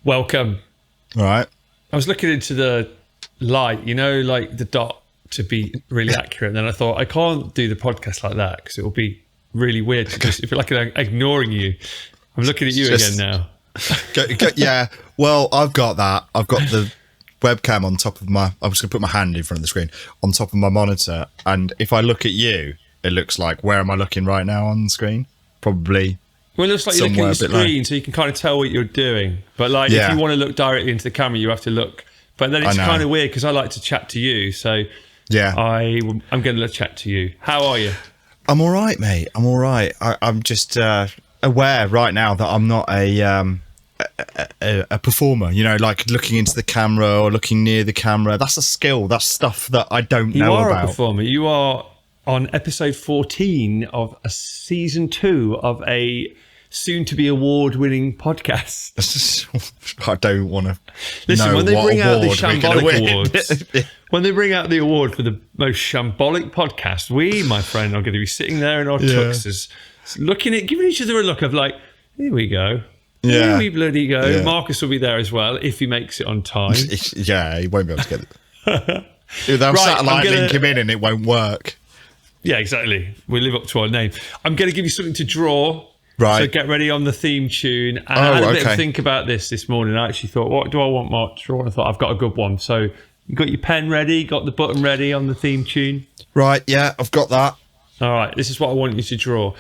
Welcome. All right. I was looking into the light, like the dot to be really accurate. And then I thought, I can't do the podcast like that because it will be really weird to just feel like I'm ignoring you. I'm looking at you again now. Yeah. Well, I've got that. I've got the webcam on top of I'm just going to put my hand in front of the screen on top of my monitor. And if I look at you, it looks like, where am I looking right now on the screen? Probably. Well, it looks like you're looking at the screen, so you can kind of tell what you're doing. But if you want to look directly into the camera, you have to look. But then it's kind of weird because I like to chat to you. So yeah, I'm going to chat to you. How are you? I'm all right, mate. I'm all right. I'm just aware right now that I'm not a performer. Like looking into the camera or looking near the camera. That's a skill. That's stuff that I don't know about. You are a performer. You are on episode 14 of season 2 of a soon-to-be award-winning podcast. I don't want to. Listen, when they bring out the Shambolic Awards, when they bring out the award for the most shambolic podcast, we, my friend, are going to be sitting there in our tuxes, giving each other a look of like, here we go. Here we bloody go. Yeah. Marcus will be there as well if he makes it on time. Yeah, he won't be able to get it. They'll satellite link him in and it won't work. Yeah, exactly. We live up to our name. I'm going to give you something to draw. Right. So get ready on the theme tune. And I had a bit of think about this morning. I actually thought, what do I want Mark to draw? And I thought, I've got a good one. So you got your pen ready? Got the button ready on the theme tune? Right, yeah, I've got that. All right, this is what I want you to draw.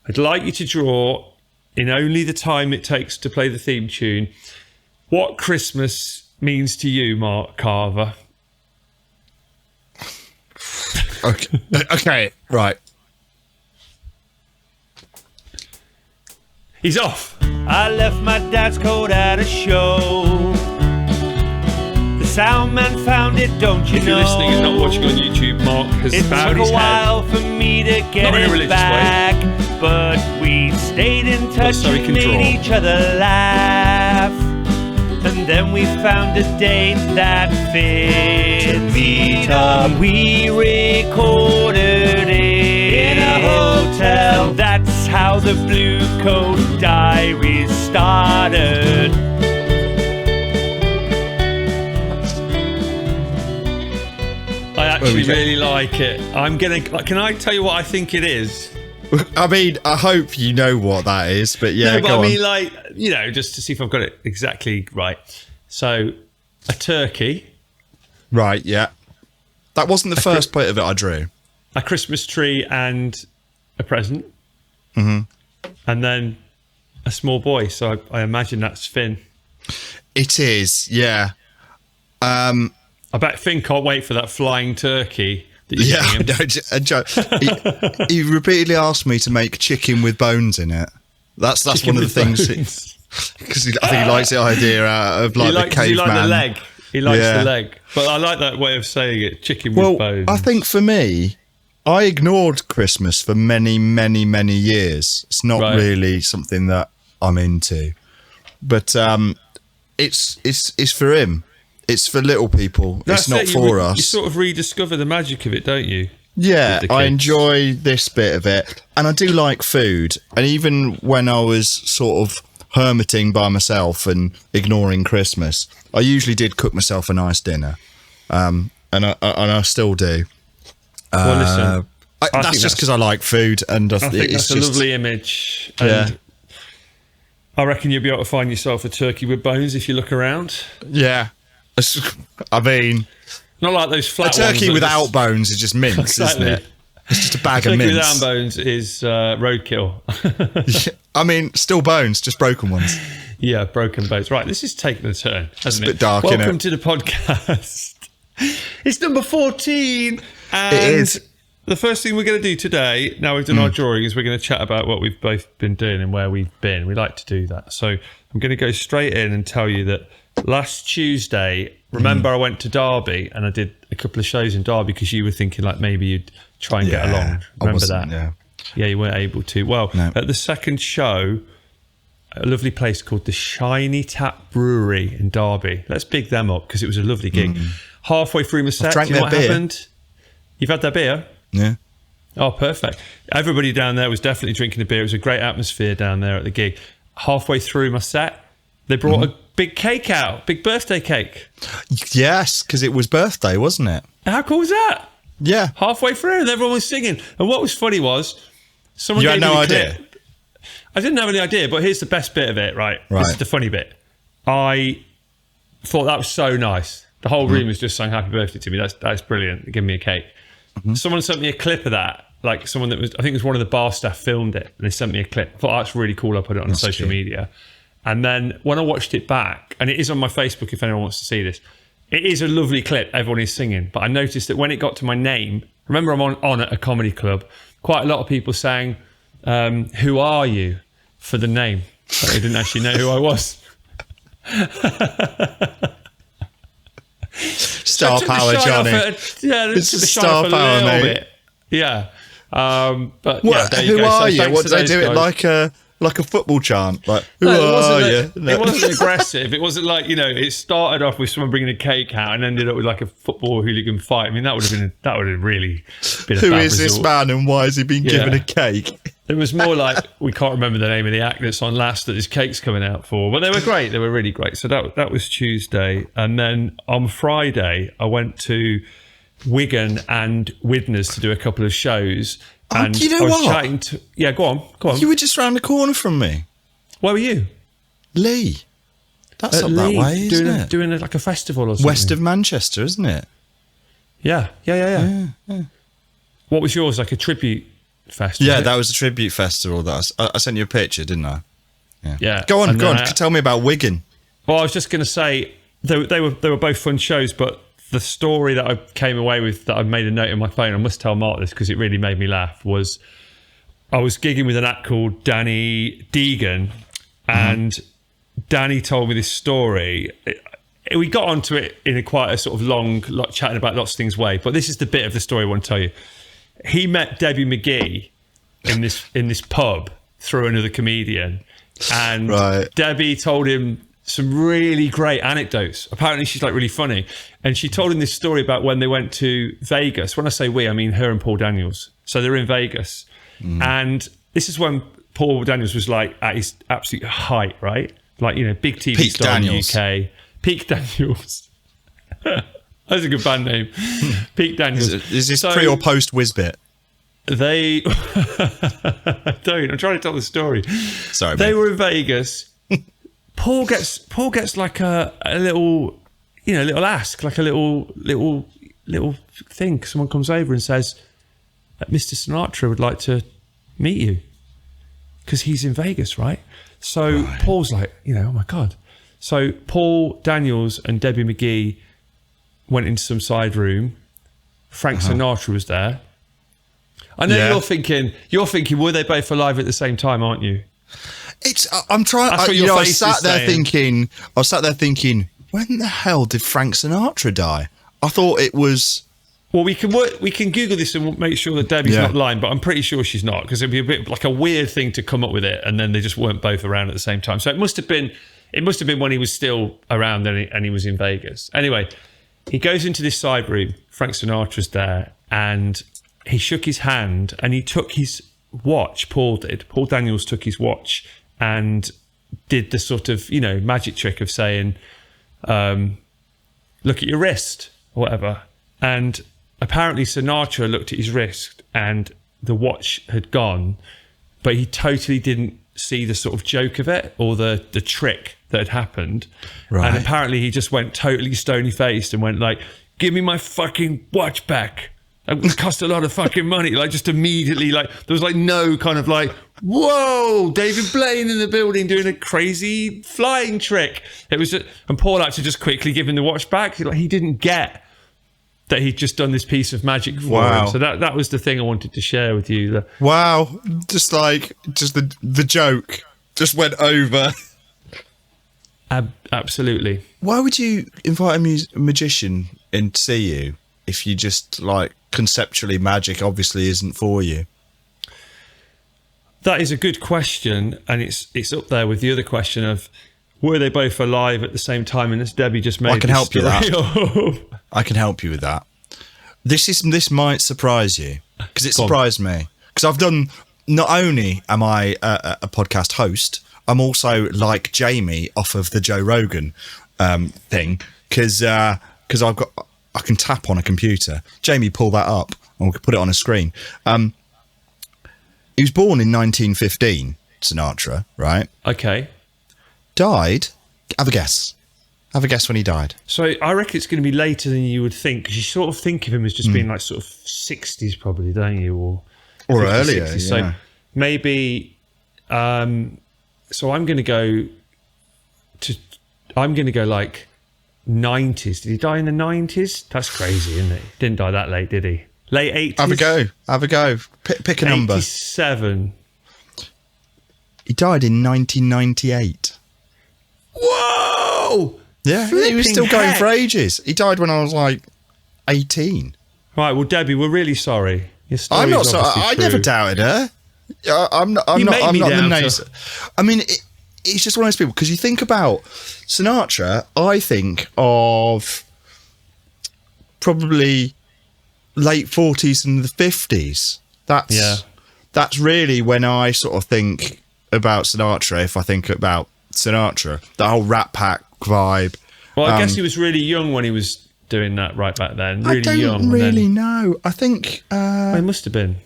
I'd like you to draw, in only the time it takes to play the theme tune, what Christmas means to you, Mark Carver. Okay, right. He's off. I left my dad's coat at a show. The sound man found it, don't you know? If you're listening and not watching on YouTube, Mark has bowed his head. It took a while for me to get it back, but we stayed in touch and made each other laugh. And then we found a date that fit to meet up. We recorded it in a hotel. And that's how the Blue Coat Diaries started. I actually really like it. Can I tell you what I think it is? I mean, I hope you know what that is, but yeah, go on. Just to see if I've got it exactly right. So, a turkey. Right, yeah. That wasn't the first bit of it I drew. A Christmas tree and a present. Mm-hmm. And then a small boy. So I imagine that's Finn. It is, yeah. I bet Finn can't wait for that flying turkey. He repeatedly asked me to make chicken with bones in it. That's one of the things. Because I think he likes the idea of the caveman. He likes the leg. He likes the leg. But I like that way of saying it, chicken with bones. I think for me, I ignored Christmas for many, many, many years. It's not really something that I'm into. But it's for him. It's for little people. It's not for us. You sort of rediscover the magic of it, don't you? Yeah, I enjoy this bit of it. And I do like food. And even when I was sort of hermiting by myself and ignoring Christmas, I usually did cook myself a nice dinner. And I still do. Well, listen. That's just because I like food. And I think it's a lovely image. And I reckon you'll be able to find yourself a turkey with bones if you look around. Yeah. I mean, not like those flat ones. A turkey ones without bones is just mince, exactly. Isn't it? It's just a bag of mince. Turkey without bones is roadkill. I mean, still bones, just broken ones. Yeah, broken bones. Right, this is taking a turn, hasn't it? It's a bit dark, Welcome innit? to the podcast. It's number 14. And it is. The first thing we're going to do today, now we've done our drawing, is we're going to chat about what we've both been doing and where we've been. We like to do that. So I'm going to go straight in and tell you that last Tuesday, remember I went to Derby and I did a couple of shows in Derby because you were thinking like maybe you'd try and get along. Remember that? Yeah, you weren't able to. Well, at the second show, a lovely place called the Shiny Tap Brewery in Derby. Let's big them up because it was a lovely gig. Halfway through my set, you know what happened? You've had their beer? Yeah. Oh, perfect. Everybody down there was definitely drinking a beer. It was a great atmosphere down there at the gig. Halfway through my set, They brought a big cake out, big birthday cake. Yes, because it was birthday, wasn't it? How cool was that? Yeah. Halfway through, and everyone was singing. And what was funny was, someone You gave had me no the idea? clip. I didn't have any idea, but here's the best bit of it, right? This Right. is the funny bit. I thought that was so nice. The whole room was just saying happy birthday to me. That's brilliant. Give me a cake. Someone sent me a clip of that. Like someone that was, I think it was one of the bar staff filmed it, and they sent me a clip. I thought, that's really cool. I put it on social media. And then when I watched it back, and it is on my Facebook if anyone wants to see this, it is a lovely clip. Everyone is singing. But I noticed that when it got to my name, remember I'm on at a comedy club, quite a lot of people sang, who are you, for the name. But they didn't actually know who I was. Star power, Jonny. It's the star power, mate. Yeah. But what, there you who go. are So you? What, do they do guys. it like a football chant? Like, who No, are you? It wasn't aggressive. It wasn't like, it started off with someone bringing a cake out and ended up with like a football hooligan fight. I mean, that would have really been a Who bad is this result. man and why has he been given a cake? It was more like, we can't remember the name of the act that's on last that his cake's coming out for. But they were great. They were really great. So that was Tuesday. And then on Friday, I went to Wigan and Widnes to do a couple of shows. And you know I was what? chatting to... Yeah, go on. You were just round the corner from me. Where were you? Lee. That's At up Lee, that way, isn't it? doing like a festival or something. West of Manchester, isn't it? Yeah. What was yours? Like a tribute festival? Yeah, that was a tribute festival. I sent you a picture, didn't I? Yeah. Go on. And Tell me about Wigan. Well, I was just going to say they were both fun shows, but the story that I came away with that I made a note in my phone, I must tell Mark this because it really made me laugh, was I was gigging with an act called Danny Deegan, and Danny told me this story. We got onto it in quite a sort of long, chatting about lots of things way, but this is the bit of the story I want to tell you. He met Debbie McGee in this pub through another comedian, and Debbie told him some really great anecdotes. Apparently she's like really funny, and she told him this story about when they went to Vegas. When I say we, I mean her and Paul Daniels. So they're in Vegas, and this is when Paul Daniels was like at his absolute height, right? Like, big TV Peak star Daniels. in the UK. Peak Daniels. That's a good band name. Peak Daniels. Is this pre or post Whizbit? They don't. I'm trying to tell the story. Sorry, they mate. were in Vegas. Paul gets like a little, little ask, like a little thing. Someone comes over and says, Mr. Sinatra would like to meet you because he's in Vegas, right? So Paul's like, oh my God. So Paul Daniels and Debbie McGee went into some side room. Frank Sinatra was there. I know you're thinking, were they both alive at the same time, aren't you? I'm trying. That's what your I was face sat is there saying. thinking, when the hell did Frank Sinatra die? I thought it was. Well, we can Google this and make sure that Debbie's not lying, but I'm pretty sure she's not, because it'd be a bit like a weird thing to come up with it, and then they just weren't both around at the same time. So it must have been when he was still around and he was in Vegas. Anyway, he goes into this side room. Frank Sinatra's there, and he shook his hand and he took his watch. Paul Daniels took his watch and did the sort of, magic trick of saying, look at your wrist or whatever. And apparently Sinatra looked at his wrist and the watch had gone, but he totally didn't see the sort of joke of it or the trick that had happened. Right. And apparently he just went totally stony faced and went like, give me my fucking watch back. It cost a lot of fucking money. Like, just immediately, like, there was like no kind of like, whoa, David Blaine in the building doing a crazy flying trick. It was just, and Paul had to just quickly give him the watch back. Like, he didn't get that he'd just done this piece of magic for him. So that was the thing I wanted to share with you. Wow. Just the joke just went over. Absolutely. Why would you invite a magician in to see you if you just like conceptually magic obviously isn't for you? That is a good question, and it's up there with the other question of were they both alive at the same time? And as Debbie just made, I can help you with that. I can help you with that. This might surprise you because it surprised me, because I've done. Not only am I a podcast host, I'm also like Jamie off of the Joe Rogan thing because I can tap on a computer. Jamie, pull that up and we can put it on a screen. He was born in 1915, Sinatra, right? Okay. Died. Have a guess. Have a guess when he died. So I reckon it's going to be later than you would think, because you sort of think of him as just being like sort of 60s probably, don't you? Or 50s, earlier, 60s. yeah. So maybe, so I'm going to go like 90s. Did he die in the 90s? That's crazy, isn't it? Didn't die that late, did he? Late 80s? Have a go. Pick a number. 87. He died in 1998. Whoa! Yeah, he was still going for ages. He died when I was like 18. Right, well, Debbie, we're really sorry. I'm not sorry. I never doubted her. I'm not the naysay. I mean, it's just one of those people, because you think about Sinatra, I think of probably late 40s and the 50s. That's really when I sort of think about Sinatra. If I think about Sinatra, the whole Rat Pack vibe. Well, I guess he was really young when he was doing that right back then. Really I young. don't really know. I think well, it must have been.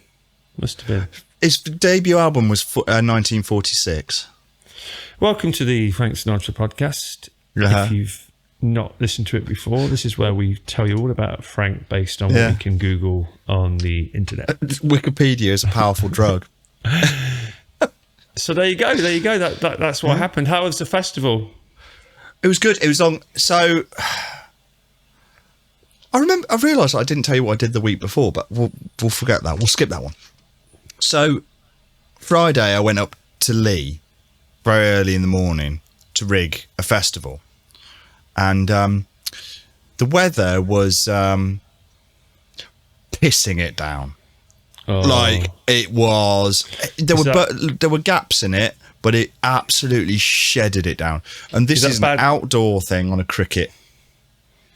His debut album was 1946. Welcome to the Frank Sinatra podcast. If you've not listened to it before, this is where we tell you all about Frank based on what you can Google on the internet. Wikipedia is a powerful drug. So there you go. That's what happened. How was the festival? It was good. It was long. So I realised I didn't tell you what I did the week before, but we'll forget that. We'll skip that one. So Friday I went up to Lee very early in the morning to rig a festival. And the weather was pissing it down. Oh. Like it was, there were gaps in it, but it absolutely shedded it down. And this is an outdoor thing on a cricket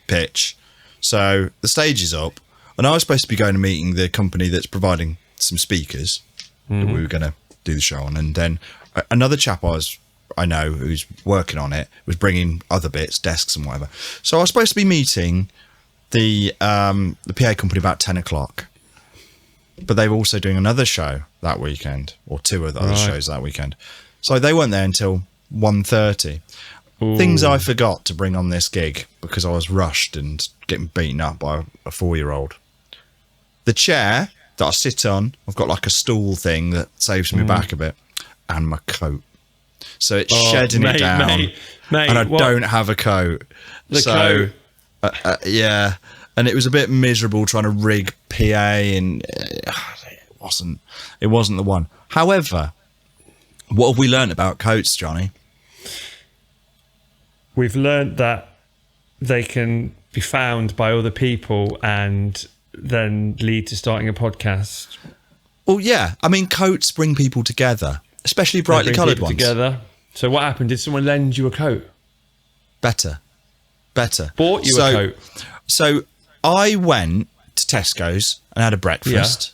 pitch. So the stage is up, and I was supposed to be going to meeting the company that's providing some speakers that we were going to do the show on. And then another chap I know who's working on it was bringing other bits, desks and whatever. So I was supposed to be meeting the PA company about 10 o'clock. But they were also doing another show that weekend, or two of the other shows that weekend. So they weren't there until 1:30. Things I forgot to bring on this gig because I was rushed and getting beaten up by a 4-year-old. The chair that I sit on, I've got like a stool thing that saves me back a bit, and my coat. So it's shedding it down, mate, and I don't have a coat. Coat. Yeah. And it was a bit miserable trying to rig PA, and it wasn't the one. However, what have we learned about coats, Johnny? We've learned that they can be found by other people and then lead to starting a podcast. Well, yeah. I mean, coats bring people together, especially brightly coloured ones. Together. So what happened? Did someone lend you a coat? Better. Bought you a coat? So I went to Tesco's and had a breakfast.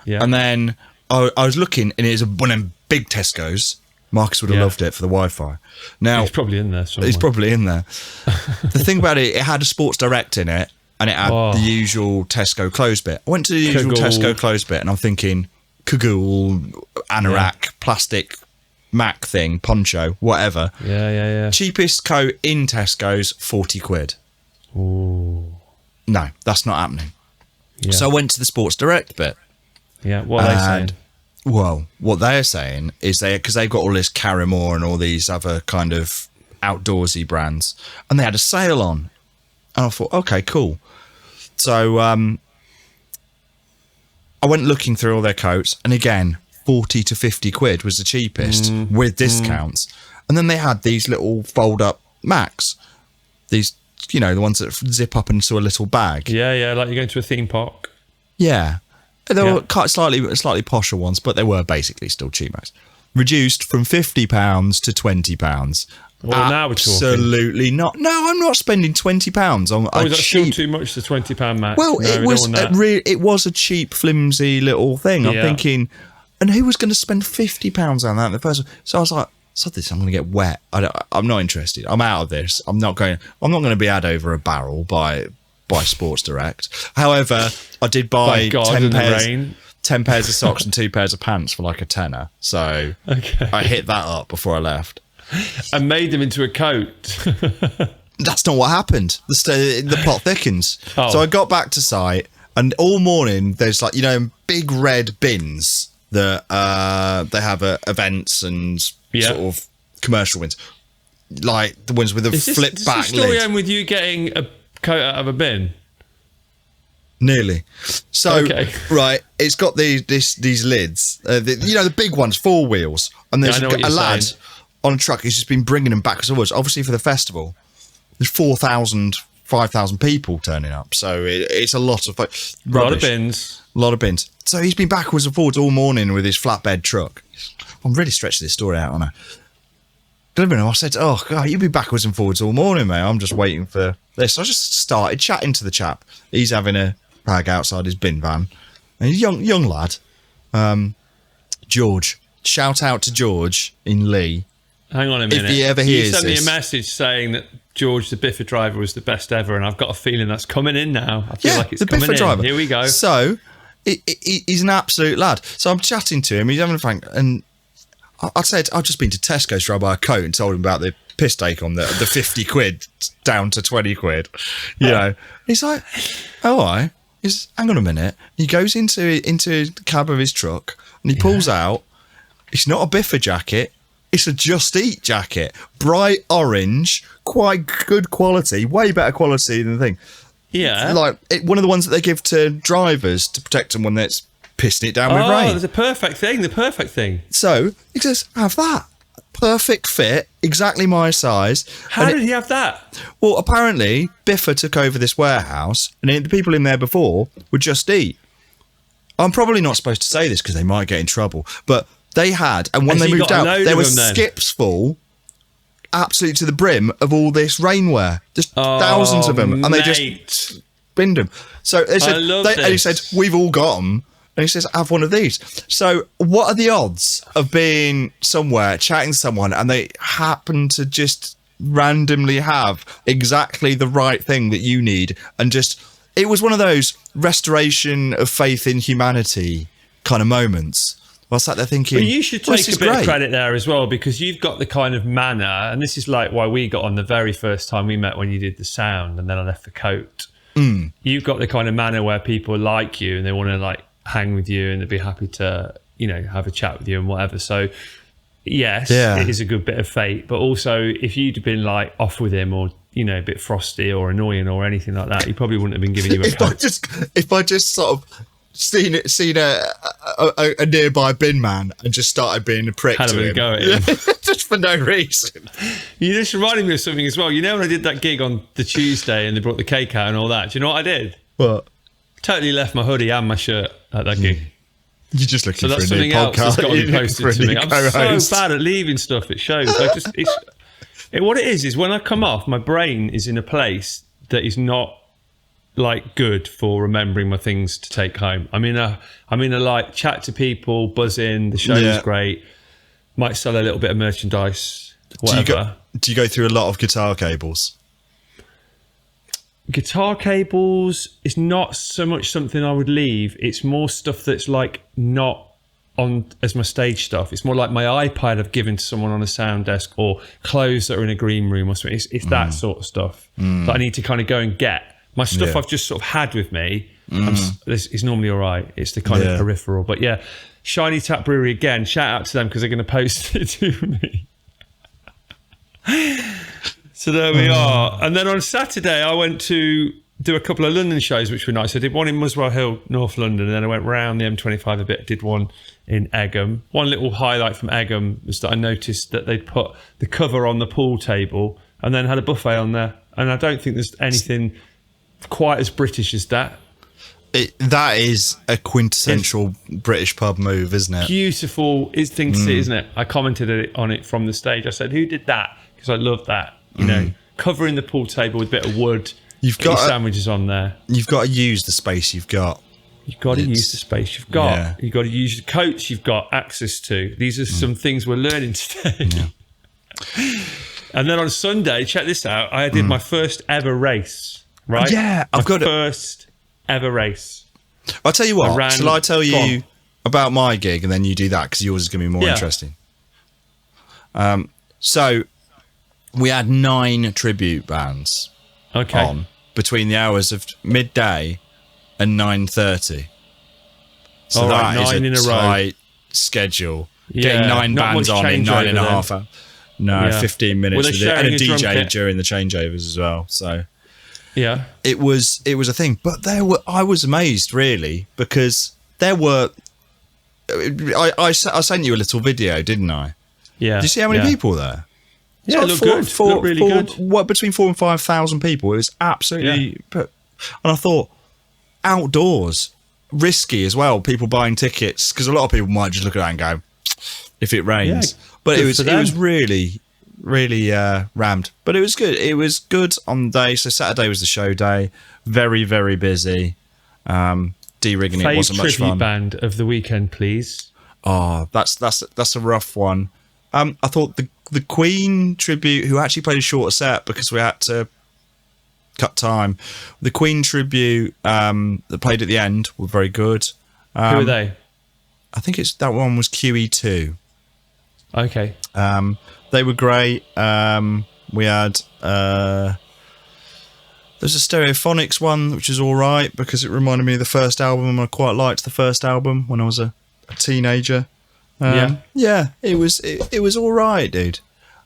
Yeah. And then I was looking, and it was one of them big Tesco's. Marcus would have loved it for the Wi-Fi. Now he's probably in there somewhere. He's probably in there. The thing about it had a Sports Direct in it, and it had the usual Tesco clothes bit. I went to the usual Tesco clothes bit, and I'm thinking, cagoule, anorak, plastic Mac thing, poncho, whatever. Yeah. Cheapest coat in Tesco's, 40 quid. Ooh. No, that's not happening. Yeah. So I went to the Sports Direct bit. Yeah, what are they saying? Well, what they're saying is because they've got all this Carrymore and all these other kind of outdoorsy brands, and they had a sale on. And I thought, okay, cool. So I went looking through all their coats, and again, 40 to 50 quid was the cheapest with discounts. And then they had these little fold-up Macs. These, the ones that zip up into a little bag. Yeah, like you're going to a theme park. Yeah. They were slightly posher ones, but they were basically still cheap Macs. Reduced from £50 to £20. Well, now we're talking. Absolutely not. No, I'm not spending £20 on a is that cheap... still too much, the £20 Mac? Well, no, it was a cheap, flimsy little thing. I'm thinking, and who was going to spend £50 on that in the first one? So I was like, sod this, I'm going to get wet. I'm not interested. I'm out of this. I'm not going to be had over a barrel by Sports Direct. However, I did buy 10 pairs of socks and 2 pairs of pants for like a tenner. So I hit that up before I left. And made them into a coat. That's not what happened. The plot thickens. Oh. So I got back to site, and all morning there's like, big red bins that they have at events and sort of commercial ones, like the ones with the flip back lid. Does the story end with you getting a coat out of a bin? Nearly. So right, it's got these lids. The big ones, 4 wheels, and there's a lad on a truck who's just been bringing them backwards and forwards. Obviously for the festival, there's 4,000, 5,000 people turning up, so it's a lot of rubbish. A lot of bins. So he's been backwards and forwards all morning with his flatbed truck. I'm really stretching this story out, aren't I? I said, "Oh God, you've been backwards and forwards all morning, mate. I'm just waiting for this." So I just started chatting to the chap. He's having a rag outside his bin van. And he's a young lad, George. Shout out to George in Lee. Hang on a minute. If he ever hears this. You sent me this. a message saying that George, the Biffa driver, was the best ever, and I've got a feeling that's coming in now. I feel like it's coming in. Driver. Here we go. So he's an absolute lad. So I'm chatting to him. He's having a frank, and I said I've just been to Tesco's to buy a coat and told him about the piss take on the 50 quid down to 20 quid. He's like, "Oh, I." He's, hang on a minute. He goes into the cab of his truck and he pulls out. It's not a Biffa jacket. It's a Just Eat jacket. Bright orange, quite good quality, way better quality than the thing. Yeah. Like one of the ones that they give to drivers to protect them when it's pissing it down with rain. Oh, there's the perfect thing. So he says, have that. Perfect fit, exactly my size. How did he have that? Well, apparently, Biffa took over this warehouse, and the people in there before would Just Eat. I'm probably not supposed to say this because they might get in trouble, but they had, and when they moved out, there were skips full, absolutely to the brim of all this rainwear. Just thousands of them, and they just binned them. So they said, and he said, "We've all got them." And he says, "Have one of these." So what are the odds of being somewhere, chatting to someone, and they happen to just randomly have exactly the right thing that you need? And just, it was one of those restoration of faith in humanity kind of moments. I sat there thinking, well, you should take a bit of credit there as well, because you've got the kind of manner, and this is like why we got on the very first time we met when you did the sound and then I left the coat. You've got the kind of manner where people like you and they want to like hang with you and they'd be happy to, have a chat with you and whatever. So yes, it is a good bit of fate, but also if you'd been like off with him or, a bit frosty or annoying or anything like that, he probably wouldn't have been giving you a coat. If I just sort of seen a nearby bin man and just started being a prick to him. Go at him. Just for no reason. You just reminded me of something as well. When I did that gig on the Tuesday and they brought the cake out and all that, do you know what I did? What? Totally left my hoodie and my shirt at that gig. You're just looking for a new podcast. So that's something else that's got to be posted to me. I'm so bad at leaving stuff. It shows. What it is when I come off, my brain is in a place that is not like good for remembering my things to take home. I'm in a like chat to people, buzz in. The show is great. Might sell a little bit of merchandise. Whatever. Do you go through a lot of guitar cables? Guitar cables is not so much something I would leave. It's more stuff that's like not on as my stage stuff. It's more like my iPad I've given to someone on a sound desk, or clothes that are in a green room or something. It's that sort of stuff that I need to kind of go and get. My stuff I've just sort of had with me is normally all right. It's the kind of peripheral. But yeah, Shiny Tap Brewery again, shout out to them because they're going to post it to me. So there we are. And then on Saturday, I went to do a couple of London shows, which were nice. I did one in Muswell Hill, North London, and then I went round the M25 a bit, did one in Egham. One little highlight from Egham was that I noticed that they'd put the cover on the pool table and then had a buffet on there. And I don't think there's anything quite as British as that. That is a quintessential British pub move, isn't it? Beautiful thing to see, isn't it? I commented on it from the stage. I said, "Who did that?" Because I love that. Covering the pool table with a bit of wood. You've got sandwiches on there. You've got to use the space you've got. You've got to use the space you've got. You've got to use the coats you've got access to. These are some things we're learning today. And then on Sunday, check this out, I did my first ever race, right? Yeah, I've got first ever race. I'll tell you what, shall I tell you about my gig and then you do that because yours is going to be more interesting. So we had 9 tribute bands on between the hours of midday and 9:30. So that is 9 in a row. tight schedule. Yeah, Getting 9 bands on in 9.5 hours. No, 15 minutes with it, and a DJ during the changeovers as well. So yeah, it was a thing. But I was amazed really because there were. I sent you a little video, didn't I? Yeah. Did you see how many people there? Yeah, it looked good. Looked really good. What, between 4,000 and 5,000 people? It was absolutely. And I thought outdoors, risky as well. People buying tickets because a lot of people might just look at that and go, if it rains. But it was really, really rammed. But it was good. It was good on the day. So Saturday was the show day. Very, very busy. De-rigging it wasn't much fun. Tribute band of the weekend, please. Oh, that's a rough one. I thought the Queen tribute, who actually played a shorter set because we had to cut time. The Queen tribute that played at the end were very good. Who are they? I think that one was QE2. Okay. They were great. We had there's a Stereophonics one which is all right because it reminded me of the first album, and I quite liked the first album when I was a teenager. Yeah, it was all right, dude.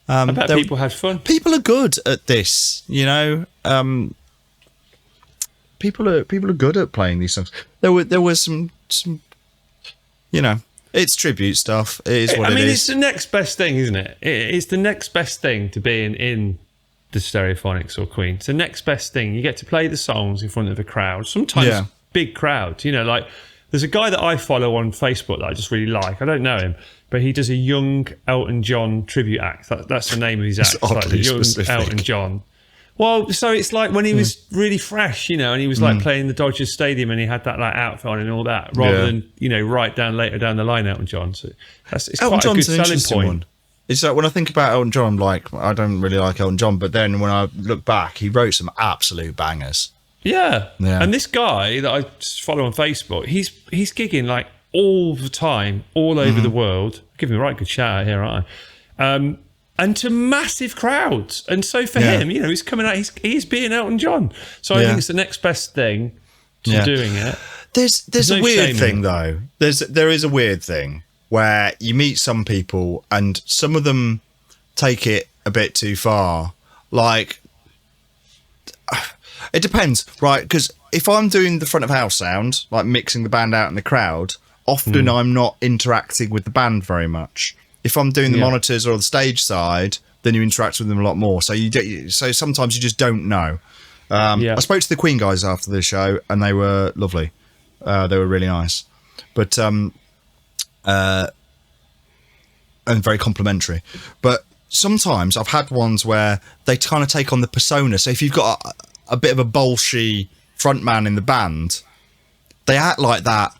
I bet people had fun. People are good at this, you know. People are good at playing these songs. There was some, you know, it's tribute stuff. It is what it is. I mean, it's the next best thing, isn't it? It's the next best thing to being in the Stereophonics or Queen. It's the next best thing. You get to play the songs in front of a crowd. Sometimes big crowds. You know, like there's a guy that I follow on Facebook that I just really like. I don't know him, but he does a young Elton John tribute act. That's the name of his act. It's like the young Elton John. Well, so it's like when he was really fresh, you know, and he was like playing the Dodgers Stadium and he had that like outfit on and all that, rather than, you know, later down the line, Elton John. So it's Elton quite John's a good selling point. One. It's like when I think about Elton John, like I don't really like Elton John, but then when I look back, he wrote some absolute bangers. Yeah. And this guy that I follow on Facebook, he's gigging like all the time, all over the world. Give him a right good shout out here, aren't I? And to massive crowds. And so for him, you know, he's coming out, he's being Elton John. So I think it's the next best thing to doing it. There's a weird thing though. There is a weird thing where you meet some people and some of them take it a bit too far. Like, it depends, right? Because if I'm doing the front of house sound, like mixing the band out in the crowd, often I'm not interacting with the band very much. If I'm doing the monitors or the stage side, then you interact with them a lot more. So so sometimes you just don't know. I spoke to the Queen guys after the show, and they were lovely. They were really nice, but and very complimentary. But sometimes I've had ones where they kind of take on the persona. So if you've got a bit of a bolshy frontman in the band, they act like that.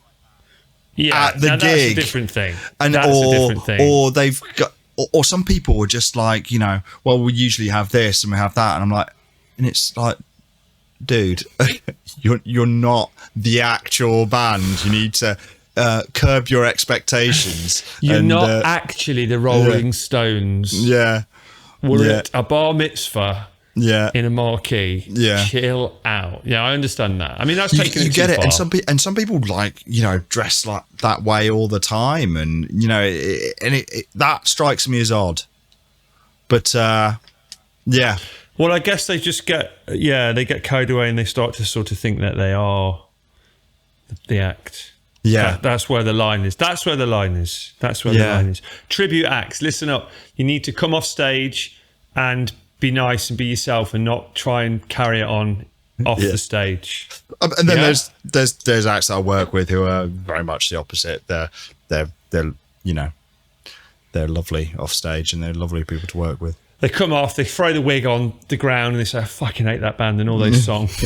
Yeah, at the gig. That's a different thing. And that's a different thing. Or they've got, or some people were just like, you know, well, we usually have this and we have that, and I'm like, and it's like, dude, you're not the actual band. You need to curb your expectations. You're not actually the Rolling Stones. Yeah, we're at a bar mitzvah. Yeah, in a marquee. Yeah, chill out. Yeah, I understand that. I mean, that's taking you it get too it. far. And some people like, you know, dress like that way all the time, and you know, that strikes me as odd. But yeah. Well, I guess they just get they get carried away and they start to sort of think that they are the act. Yeah, that's where the line is. That's where the line is. That's where the line is. Tribute acts. Listen up. You need to come off stage and be nice and be yourself, and not try and carry it on off the stage. And then there's acts that I work with who are very much the opposite. They're you know, they're lovely off stage and they're lovely people to work with. They come off, they throw the wig on the ground, and they say, "I fucking hate that band and all those songs."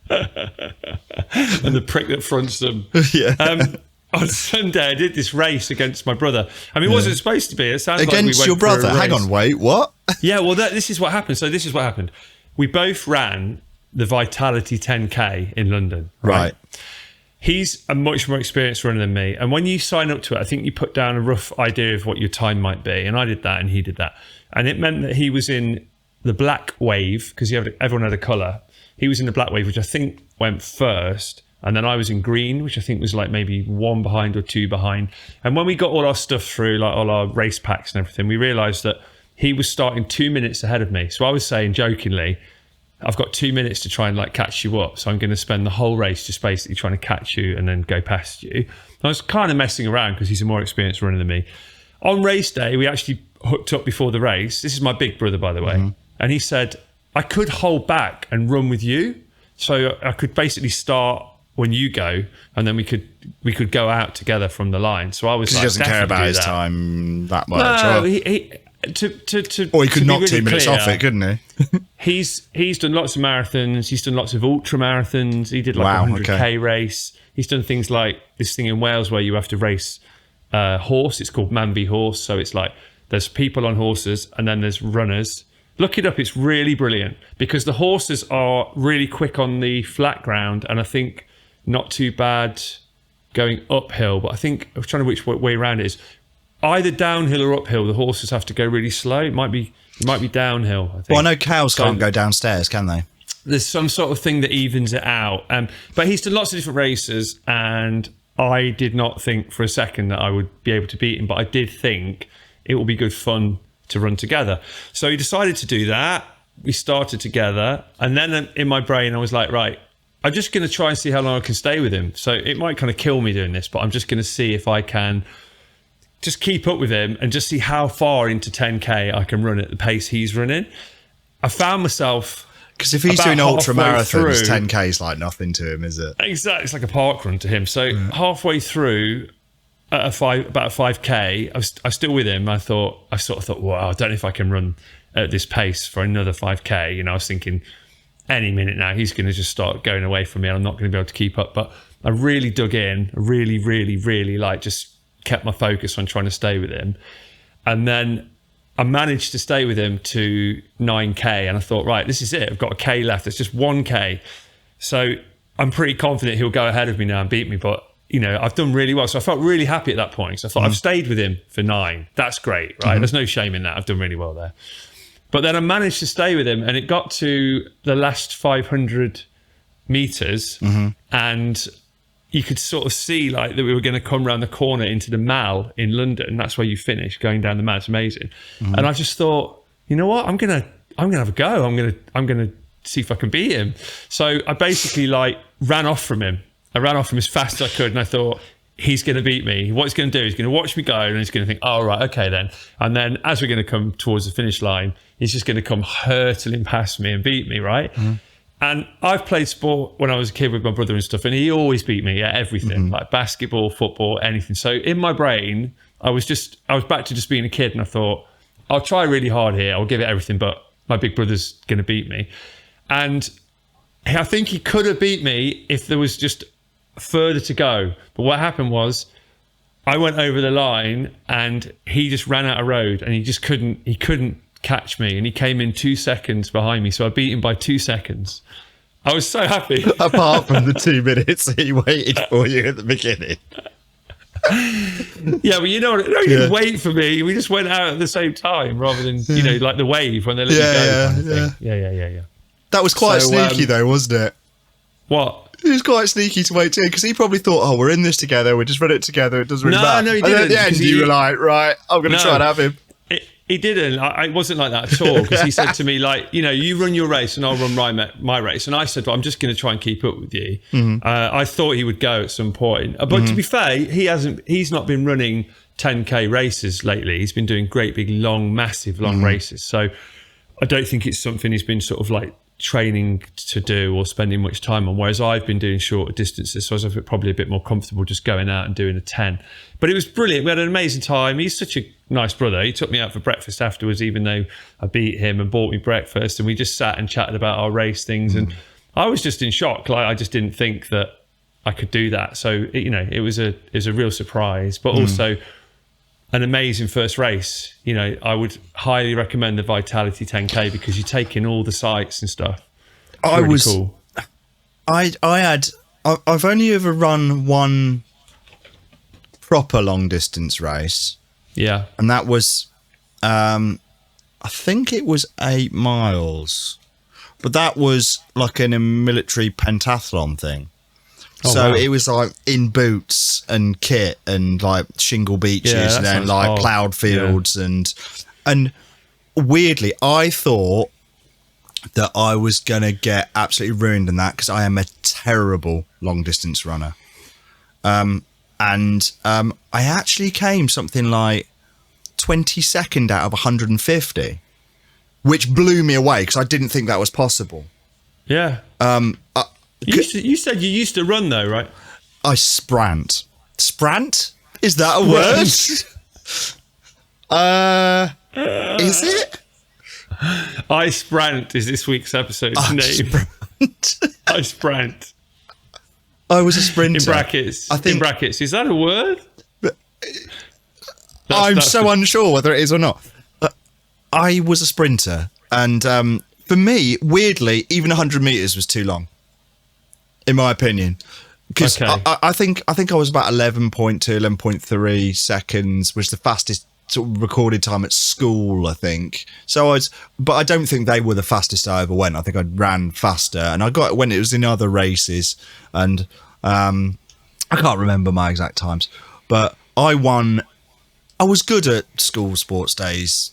And the prick that fronts them. on Sunday, I did this race against my brother. I mean, it wasn't supposed to be. It sounds against like we went your brother. for a race. Hang on, wait, what? Yeah, well, this is what happened. So this is what happened. We both ran the Vitality 10K in London. Right. He's a much more experienced runner than me. And when you sign up to it, I think you put down a rough idea of what your time might be. And I did that and he did that. And it meant that he was in the black wave, because everyone had a colour. He was in the black wave, which I think went first. And then I was in green, which I think was like maybe 1 behind or 2 behind. And when we got all our stuff through, like all our race packs and everything, we realised that he was starting 2 minutes ahead of me. So I was saying jokingly, I've got 2 minutes to try and like catch you up. So I'm going to spend the whole race just basically trying to catch you and then go past you. I was kind of messing around because he's a more experienced runner than me. On race day, we actually hooked up before the race. This is my big brother, by the way. And he said, I could hold back and run with you. So I could basically start when you go, and then we could go out together from the line. So I was like, he doesn't care about his time that much. No, or he could knock 2 minutes off it, couldn't he? He's done lots of marathons. He's done lots of ultra marathons. He did like a 100K race. He's done things like this thing in Wales where you have to race horse. It's called Man v Horse. So it's like there's people on horses and then there's runners. Look it up. It's really brilliant because the horses are really quick on the flat ground and I think not too bad going uphill. But I think I'm trying to which way around it is. Either downhill or uphill, the horses have to go really slow. It might be downhill, I think. Well, I know cows can't go downstairs, can they? There's some sort of thing that evens it out. But he's done lots of different races, and I did not think for a second that I would be able to beat him, but I did think it will be good fun to run together. So he decided to do that. We started together, and then in my brain, I was like, right, I'm just going to try and see how long I can stay with him. So it might kind of kill me doing this, but I'm just going to see if I can just keep up with him and just see how far into 10K I can run at the pace he's running. I found myself... Because if he's doing ultra marathons, 10K is like nothing to him, is it? Exactly. It's like a park run to him. So halfway through, about a 5K, I was still with him. I sort of thought, wow, I don't know if I can run at this pace for another 5K. You know, I was thinking any minute now, he's going to just start going away from me and I'm not going to be able to keep up. But I really dug in, really, really, really just kept my focus on trying to stay with him. And then I managed to stay with him to 9K and I thought, right, this is it. I've got a K left. It's just 1K. So I'm pretty confident he'll go ahead of me now and beat me. But, you know, I've done really well. So I felt really happy at that point. So I thought I've stayed with him for 9. That's great, right? There's no shame in that. I've done really well there. But then I managed to stay with him and it got to the last 500 meters and you could sort of see like that we were going to come around the corner into the Mall in London. That's where you finish going down the Mall. It's amazing. And I just thought, you know what? I'm gonna have a go. I'm gonna see if I can beat him. So I basically like ran off from him. I ran off from him as fast as I could, and I thought he's going to beat me. What he's going to do, he's going to watch me go, and he's going to think, oh right, okay then. And then as we're going to come towards the finish line, he's just going to come hurtling past me and beat me, right? And I've played sport when I was a kid with my brother and stuff, and he always beat me at everything, like basketball, football, anything. So in my brain, I was back to just being a kid, and I thought, I'll try really hard here. I'll give it everything, but my big brother's going to beat me. And I think he could have beat me if there was just further to go. But what happened was I went over the line and he just ran out of road and he couldn't catch me, and he came in 2 seconds behind me, so I beat him by 2 seconds. I was so happy. Apart from the 2 minutes he waited for you at the beginning. Yeah, well, you know, he didn't wait for me. We just went out at the same time rather than, you know, like the wave when they let you go kind of thing. Yeah. That was quite sneaky though, wasn't it? What? It was quite sneaky to wait too, because he probably thought, oh, we're in this together, we just run it together, it doesn't really matter. No, he didn't. And at the end you were like, right, I'm going to try and have him. He didn't. It wasn't like that at all, because he said to me, like, you know, you run your race and I'll run my race. And I said, well, I'm just going to try and keep up with you. I thought he would go at some point. But to be fair, he's not been running 10K races lately. He's been doing great, big, massive races. So I don't think it's something he's been sort of like training to do or spending much time on, whereas I've been doing shorter distances, so I was probably a bit more comfortable just going out and doing a 10. But it was brilliant. We had an amazing time. He's such a nice brother. He took me out for breakfast afterwards, even though I beat him, and bought me breakfast, and we just sat and chatted about our race things. And I was just in shock. Like, I just didn't think that I could do that. So it was a real surprise, but also an amazing first race. I would highly recommend the Vitality 10K because you take in all the sights and stuff. It's cool. I've only ever run one proper long distance race. Yeah. And that was, I think it was 8 miles, but that was like in a military pentathlon thing. Oh, so wow. It was like in boots and kit and like shingle beaches and then like ploughed fields and weirdly, I thought that I was going to get absolutely ruined in that because I am a terrible long distance runner. I actually came something like 22nd out of 150, which blew me away because I didn't think that was possible. Yeah. You said you used to run though, right? I sprant. Sprant? Is that a word? Is it? I Sprant is this week's episode's name. Sprant. I Sprant. I was a sprinter. In brackets. Is that a word? I'm so unsure whether it is or not. I was a sprinter. And for me, weirdly, even 100 metres was too long, in my opinion. Because I think I was about 11.2, 11.3 seconds, which is the fastest sort of recorded time at school, I think. But I don't think they were the fastest I ever went. I think I ran faster, and I got when it was in other races, and I can't remember my exact times, but I won. I was good at school sports days,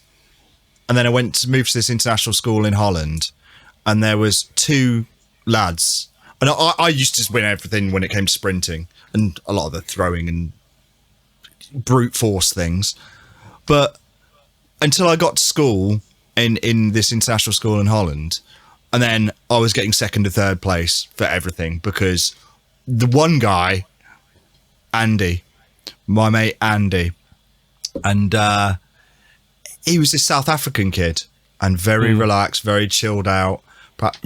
and then I moved to this international school in Holland, and there was 2 lads, and I used to win everything when it came to sprinting and a lot of the throwing and brute force things. But until I got to school in this international school in Holland, and then I was getting 2nd or 3rd place for everything because the one guy, Andy, my mate Andy, and he was this South African kid and very relaxed, very chilled out. But,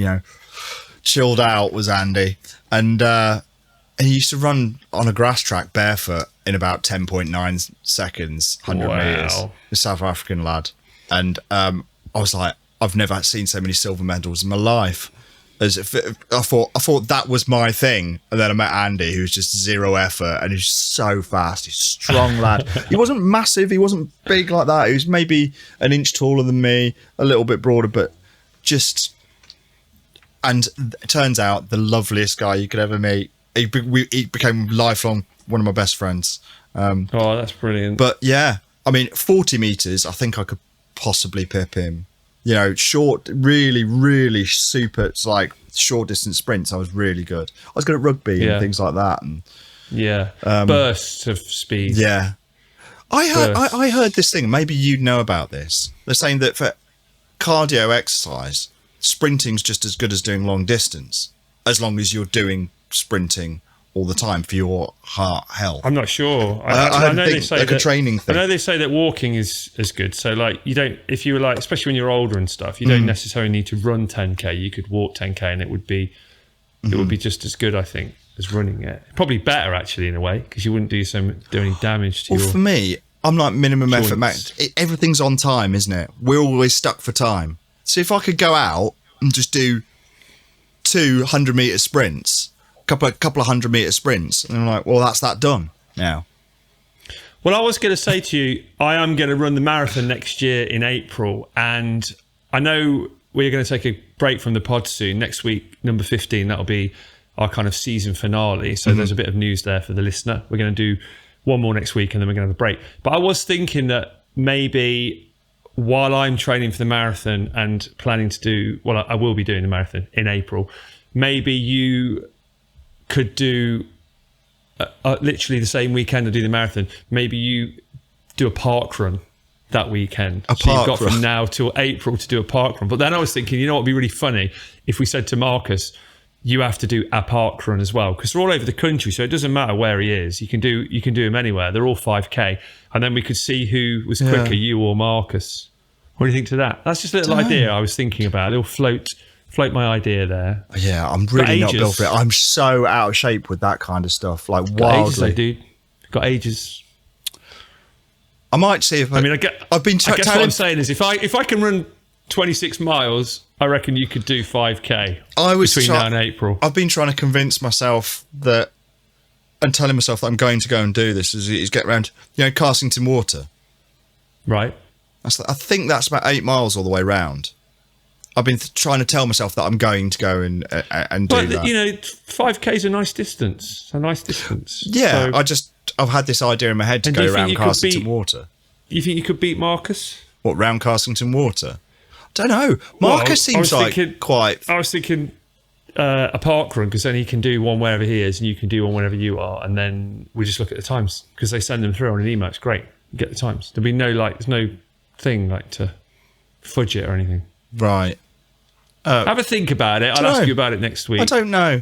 chilled out was Andy. And he used to run on a grass track barefoot in about 10.9 seconds, 100 metres. A South African lad. And I was like, I've never seen so many silver medals in my life. I thought that was my thing. And then I met Andy, who was just zero effort, and he's so fast. He's a strong lad. He wasn't massive. He wasn't big like that. He was maybe an inch taller than me, a little bit broader, but just... And it turns out the loveliest guy you could ever meet. He became lifelong one of my best friends. That's brilliant. But yeah, 40 metres, I think I could possibly pip him. Short, really, really super, like short distance sprints. I was really good. I was good at rugby and things like that. And bursts of speed. Yeah, I heard this thing. Maybe you know about this. They're saying that for cardio exercise, sprinting's just as good as doing long distance, as long as you're doing sprinting all the time for your heart health. I'm not sure. I know they say like a training thing. I know they say that walking is as good. So like you don't, if you were like, especially when you're older and stuff, you don't necessarily need to run 10K. You could walk 10K and it would be just as good, I think, as running it. Probably better actually in a way, because you wouldn't do any damage to your... For me, I'm like minimum joints. effort max. Everything's on time, isn't it? We're always stuck for time. So if I could go out and just do 200 metre sprints, couple of 100 metre sprints, and I'm like, well, that's that done now. Well, I was going to say to you, I am going to run the marathon next year in April, and I know we're going to take a break from the pod soon. Next week, number 15, that'll be our kind of season finale. So there's a bit of news there for the listener. We're going to do one more next week, and then we're going to have a break. But I was thinking that maybe while I'm training for the marathon and planning to do, well, I will be doing the marathon in April, maybe you could do literally the same weekend to do the marathon. Maybe you do a park run that weekend. So you've got from now till April to do a park run. But then I was thinking, what would be really funny if we said to Marcus, you have to do a park run as well, because they're all over the country, so it doesn't matter where he is. You can do them anywhere. They're all 5K, and then we could see who was quicker, you or Marcus. What do you think to that? That's just a little idea I was thinking about. A little float float my idea there. Yeah, I'm really not built for it. I'm so out of shape with that kind of stuff. Like wildly. Ages, though, dude. Got ages. I might see if I guess what I'm saying is if I can run 26 miles, I reckon you could do 5k between now and April. I've been trying to convince myself that, and telling myself that I'm going to go and do this, is get around, Carsington Water. Right. I think that's about 8 miles all the way round. I've been trying to tell myself that I'm going to go and do that. But 5k is a nice distance. Yeah, so, I've had this idea in my head to go around Carsington Water. You think you could beat Marcus? What, round Carsington Water? I don't know. Marcus seems quite... I was thinking a park run, because then he can do one wherever he is and you can do one wherever you are, and then we just look at the times, because they send them through on an email. It's great. You get the times. There'll be there's no thing to fudge it or anything. Right. Have a think about it. I'll ask you about it next week. I don't know.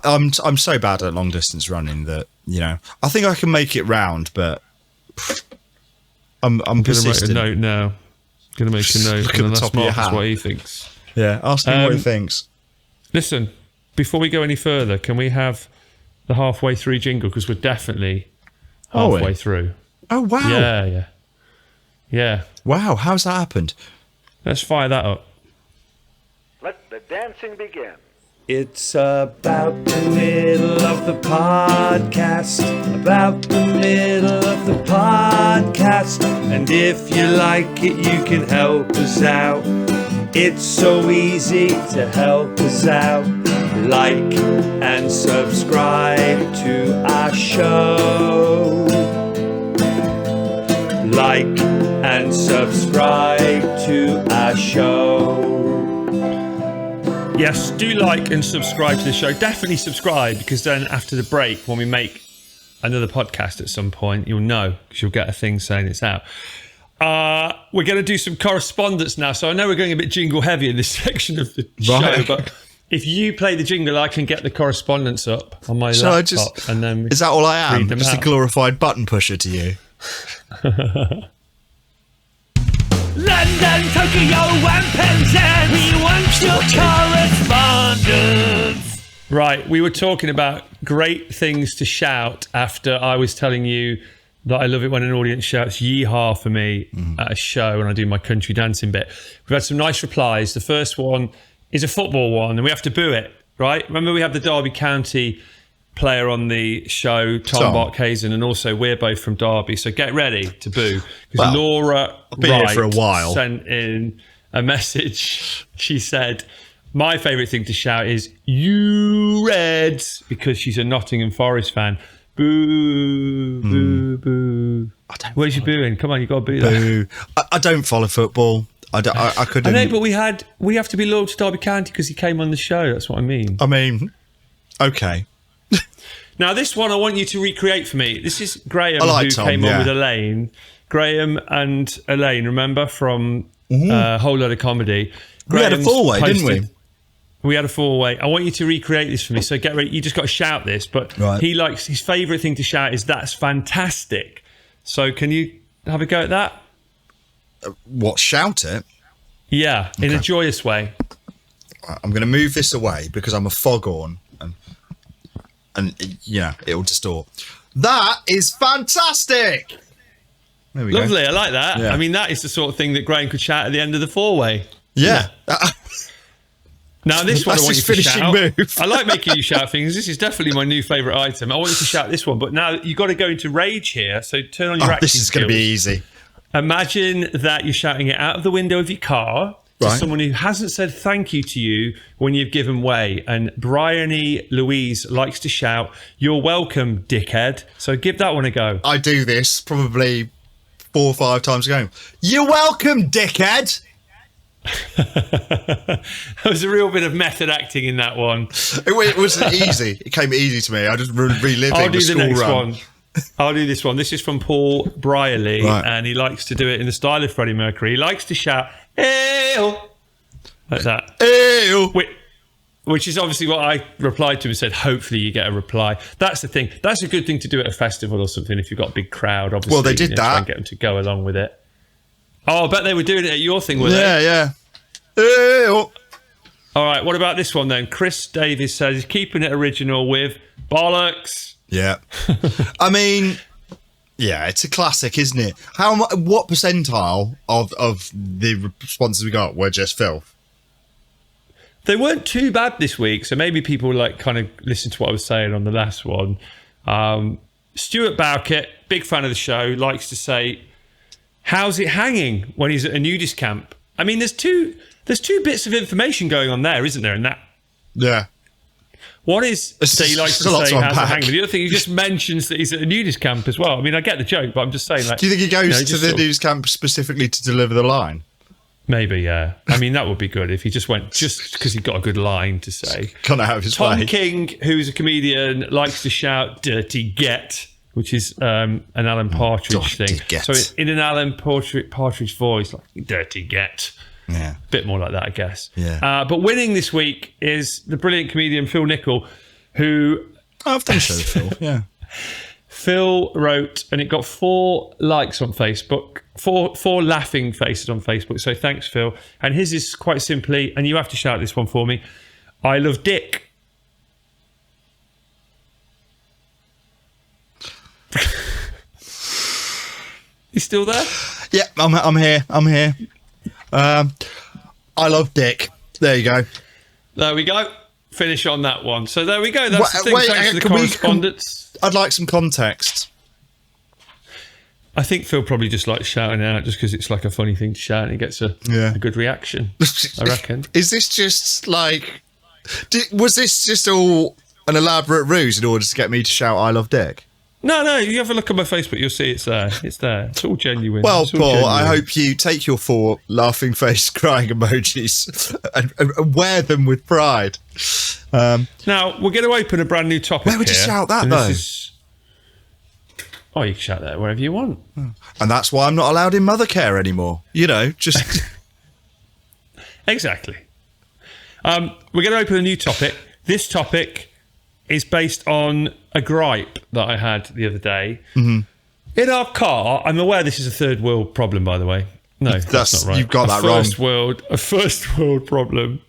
I'm so bad at long distance running that I think I can make it round, but I'm persistent. Gonna make a note now. Gonna make a note. Look at the top of your hat. That's what he thinks. Yeah, ask him what he thinks. Listen, before we go any further, can we have the halfway through jingle, because we're definitely halfway through. Oh wow! Yeah. Wow, how's that happened? Let's fire that up. Let the dancing begin. It's about the middle of the podcast. About the middle of the podcast. And if you like it, you can help us out. It's so easy to help us out. Like and subscribe to our show. Like and subscribe to our show. Yes, do like and subscribe to the show. Definitely subscribe, because then after the break, when we make another podcast at some point, you'll know, because you'll get a thing saying it's out. We're going to do some correspondence now. So I know we're going a bit jingle heavy in this section of the show, but if you play the jingle, I can get the correspondence up on my laptop. And then is that all I am? Just a glorified button pusher to you? London, Tokyo and Penzance, we want your correspondence. Right, we were talking about great things to shout after I was telling you that I love it when an audience shouts yeehaw for me at a show when I do my country dancing bit. We've had some nice replies. The first one is a football one, and we have to boo it, right? Remember, we have the Derby County player on the show, Tom Barkhazen, and also we're both from Derby, so get ready to boo, because Laura Wright for a while sent in a message. She said, my favourite thing to shout is "You Reds," because she's a Nottingham Forest fan. Boo, boo, boo. Where's your booing? Come on, you got to boo that. I don't follow football. I couldn't. I know, but we have to be loyal to Derby County because he came on the show. That's what I mean. Okay. Now, this one I want you to recreate for me. This is Graham, who came on with Elaine. Graham and Elaine, remember, from a whole lot of comedy. We had a four-way, didn't we? We had a four-way. I want you to recreate this for me. So get ready. You just got to shout this. But he likes, his favourite thing to shout is "That's fantastic." So can you have a go at that? What, shout it? Yeah, in a joyous way. I'm going to move this away because I'm a foghorn. And it'll distort. That is fantastic. There we go. Lovely, I like that. Yeah. I mean, that is the sort of thing that Graham could shout at the end of the four-way. Yeah. Now, this one I want you to finishing shout. Move. I like making you shout things. This is definitely my new favourite item. I want you to shout this one, but now you've got to go into rage here. So turn on your acting This is going to be easy. Imagine that you're shouting it out of the window of your car to someone who hasn't said thank you to you when you've given way. And Bryony Louise likes to shout, "You're welcome, dickhead." So give that one a go. I do this probably 4 or 5 times a go. "You're welcome, dickhead." There was a real bit of method acting in that one. It wasn't easy. It came easy to me. I just reliving the school run. I'll do this one. This is from Paul Brierley, and he likes to do it in the style of Freddie Mercury. He likes to shout, "Ew," like that. Ew. Which is obviously what I replied to him and said, hopefully you get a reply. That's the thing. That's a good thing to do at a festival or something if you've got a big crowd, obviously. Well, they did that. Try and get them to go along with it. Oh, I bet they were doing it at your thing, were they? Yeah. Ew. All right, what about this one then? Chris Davis says he's keeping it original with bollocks. Yeah. I mean, yeah, it's a classic, isn't it? What percentile of the responses we got were just filth? They weren't too bad this week, so maybe people like kind of listened to what I was saying on the last one. Stuart Bowkett, big fan of the show, likes to say, how's it hanging when he's at a nudist camp? I mean, there's two bits of information going on there, isn't there, in that? Yeah. One is that he likes to say how's it hanging, but the other thing, he just mentions that he's at a nudist camp as well. I mean, I get the joke, but I'm just saying, like, do you think he goes to the nudist camp specifically to deliver the line? Maybe, yeah. I mean, that would be good if he just went just because he got a good line to say. Can't have his Tom way. King, who's a comedian, likes to shout "dirty get," which is an Alan Partridge thing. Get. So in an Alan Partridge voice, like "dirty get." Yeah. A bit more like that, I guess. Yeah. But winning this week is the brilliant comedian Phil Nichol, who I've done a show with Phil. Yeah. Phil wrote, and it got 4 likes on Facebook, four laughing faces on Facebook. So thanks, Phil. And his is quite simply, and you have to shout this one for me, I love dick. You still there? Yeah, I'm here. I love dick. There you go. There we go. Finish on that one. So there we go. That's the thing. Thanks to the can we- correspondence. I'd like some context. I think Phil probably just likes shouting it out just because it's like a funny thing to shout and he gets a good reaction, I reckon. Is this just like... was this just all an elaborate ruse in order to get me to shout I love dick? No, you have a look at my Facebook, you'll see it's there. It's there. It's all genuine. Well, It's all Paul, genuine. I hope you take your 4 laughing face crying emojis and wear them with pride. Now, we're going to open a brand new topic Where would you here, shout that, and though? Oh, you can shout that wherever you want. And that's why I'm not allowed in mother care anymore. You know, just... Exactly. We're going to open a new topic. This topic is based on a gripe that I had the other day. Mm-hmm. In our car, I'm aware this is a third world problem, by the way. No, that's not right. You've got that wrong. A first world problem.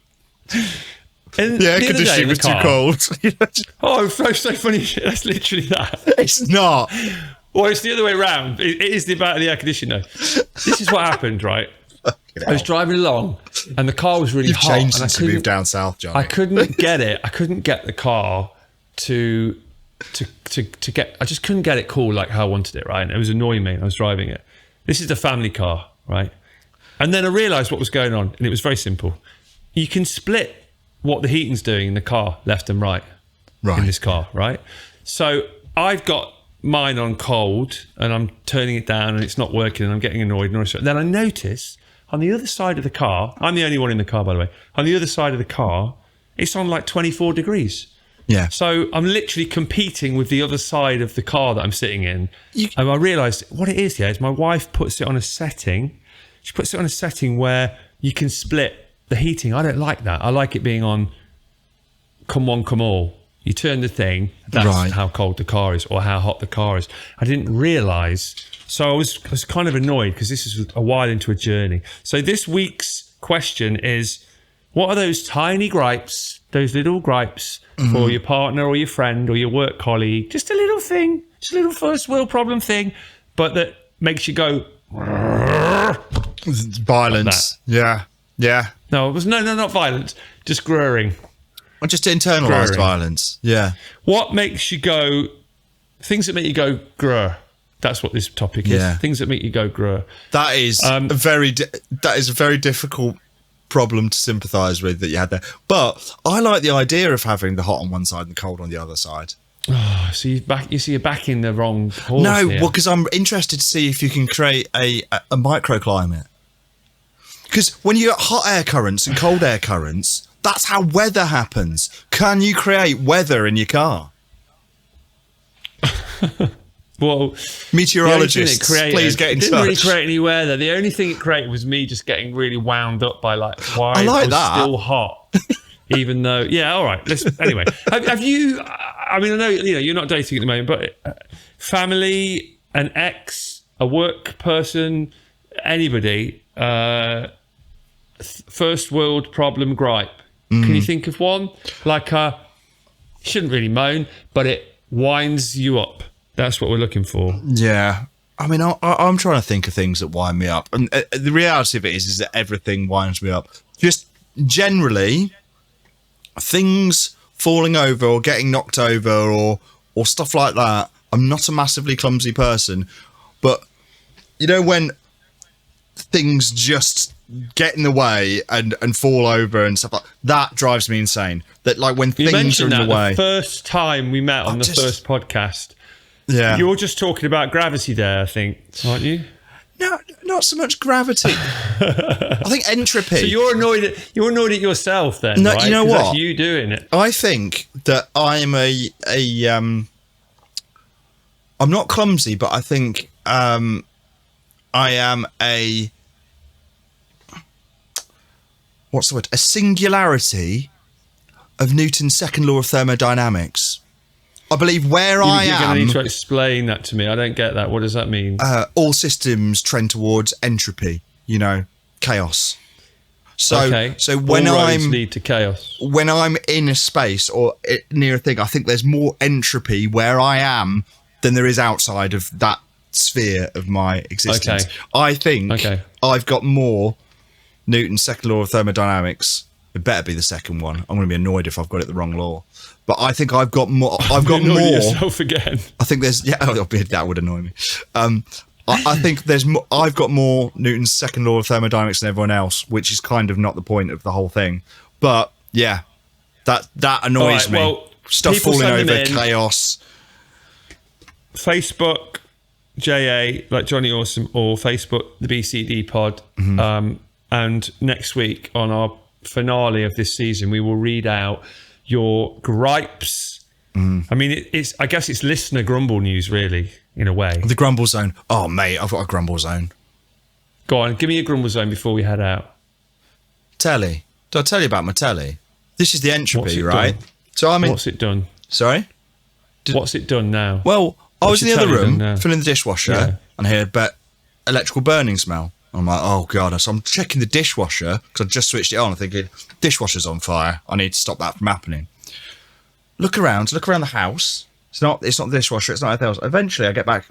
And the air the other day conditioning in was the car- too cold. Oh, so funny. That's literally that. It's not. Well, it's the other way around. It is about the air conditioning, though. This is what happened, right? I was driving along and the car was really You've hot. changed and since you moved down south, Johnny. I couldn't get it. I couldn't get the car to get. I just couldn't get it cool like how I wanted it, right? And it was annoying me. I was driving it. This is the family car, right? And then I realised what was going on, and it was very simple. You can split what the heating's doing in the car, left and right, in this car, right? So I've got mine on cold, and I'm turning it down, and it's not working, and I'm getting annoyed. And then I notice on the other side of the car, I'm the only one in the car, by the way. On the other side of the car, it's on like 24 degrees. Yeah. So I'm literally competing with the other side of the car that I'm sitting in. And I realised what it is, is my wife puts it on a setting. She puts it on a setting where you can split the heating. I don't like that. I like it being on come one, come all. You turn the thing, that's how cold the car is or how hot the car is. I didn't realise. So I was kind of annoyed because this is a while into a journey. So this week's question is, what are those tiny gripes, those little gripes for your partner or your friend or your work colleague? Just a little thing, just a little first world problem thing, but that makes you go... Violence. Like yeah. No, it was not violence, just grurring. Or just internalised violence. Yeah. What makes you go... Things that make you go grr. That's what this topic is. Yeah. Things that make you go grr. That is a very difficult problem to sympathise with that you had there. But I like the idea of having the hot on one side and the cold on the other side. Oh, so you're backing the wrong horse. No, here. well, because I'm interested to see if you can create a microclimate. Because when you get hot air currents and cold air currents, that's how weather happens. Can you create weather in your car? Well, meteorologists, please get in touch. It didn't really create any weather. The only thing it created was me just getting really wound up by like why I like it was that. still hot, even though all right. Anyway, have you? I mean, I know you're not dating at the moment, but family, an ex, a work person, anybody, first world problem gripe. Can you think of one? Like shouldn't really moan, but it winds you up. That's what we're looking for. Yeah. I mean, I'm trying to think of things that wind me up. And the reality of it is that everything winds me up. Just generally, things falling over or getting knocked over or stuff like that. I'm not a massively clumsy person. But, you know, when things just get in the way and fall over and stuff like that drives me insane. That, like, when things are in the way. The first time we met on the first podcast. Yeah. You're just talking about gravity there, I think, aren't you? No, not so much gravity. I think entropy. So you're annoyed at yourself then, no, right? You know what? That's you doing it. I think that I'm I'm not clumsy, but I think I am what's the word? A singularity of Newton's second law of thermodynamics. I believe where I am... You're going to need to explain that to me. I don't get that. What does that mean? All systems trend towards entropy, you know, chaos. So when all roads lead to chaos. When I'm in a space or near a thing, I think there's more entropy where I am than there is outside of that sphere of my existence. Okay. I think I've got more Newton's second law of thermodynamics. It better be the second one. I'm going to be annoyed if I've got it the wrong law. But I think I've got more. I've got more. Yourself again. I think there's that would annoy me. I think there's more. I've got more Newton's second law of thermodynamics than everyone else, which is kind of not the point of the whole thing. But yeah, that annoys me. Well, stuff falling over, chaos. Facebook, JA like Jonny Awesome, or Facebook the BCD Pod. And next week on our finale of this season, we will read out your gripes. I mean, I guess it's listener grumble news, really, in a way. The grumble zone. Oh, mate, I've got a grumble zone. Go on, give me a grumble zone before we head out. Telly. Did I tell you about my telly? This is the entropy, right? Done? So I mean, what's it done? Sorry? What's it done now? Well, I was in the other room filling the dishwasher and I heard electrical burning smell. I'm like, oh God. So I'm checking the dishwasher because I just switched it on. I'm thinking, dishwasher's on fire. I need to stop that from happening. Look around the house. It's not the dishwasher. It's not anything else. Eventually I get back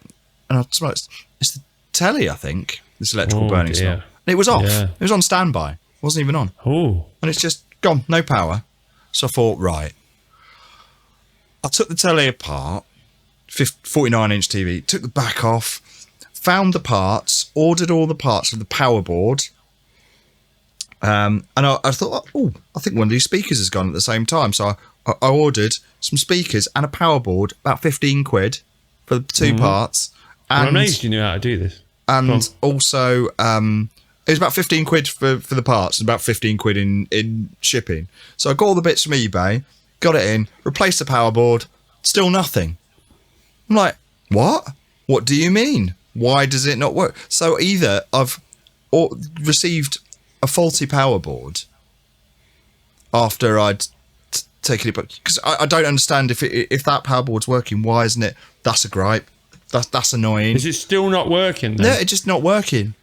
and I smell it's the telly, I think, this electrical burning smell. And it was off. Yeah. It was on standby. It wasn't even on. Oh. And it's just gone. No power. So I thought, right. I took the telly apart, 49-inch TV, took the back off, found the parts, ordered all the parts of the power board. And I thought, oh, I think one of these speakers has gone at the same time. So I ordered some speakers and a power board, about 15 quid for the two parts. And I'm amazed you knew how to do this. And also, it was about 15 quid for the parts and about 15 quid in shipping. So I got all the bits from eBay, got it in, replaced the power board, still nothing. I'm like, what? What do you mean? Why does it not work? So either I've received a faulty power board after I'd taken it, because I don't understand if that power board's working, why isn't it? That's a gripe. That's annoying. Is it still not working then? No, it's just not working.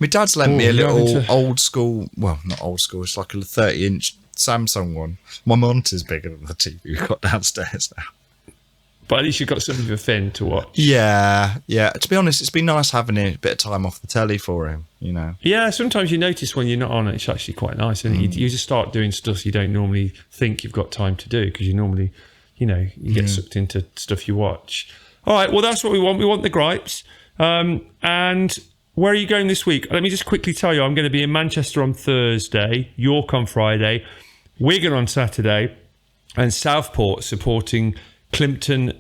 My dad's lent me a little old school, well, not old school, it's like a 30-inch Samsung one. My monitor's bigger than the TV we've got downstairs now. But at least you've got something for Finn to watch. Yeah. To be honest, it's been nice having a bit of time off the telly for him, you know. Yeah, sometimes you notice when you're not on it, it's actually quite nice. And you just start doing stuff you don't normally think you've got time to do because you normally, you know, you get sucked into stuff you watch. All right, well, that's what we want. We want the gripes. And where are you going this week? Let me just quickly tell you, I'm going to be in Manchester on Thursday, York on Friday, Wigan on Saturday, and Southport supporting Climpton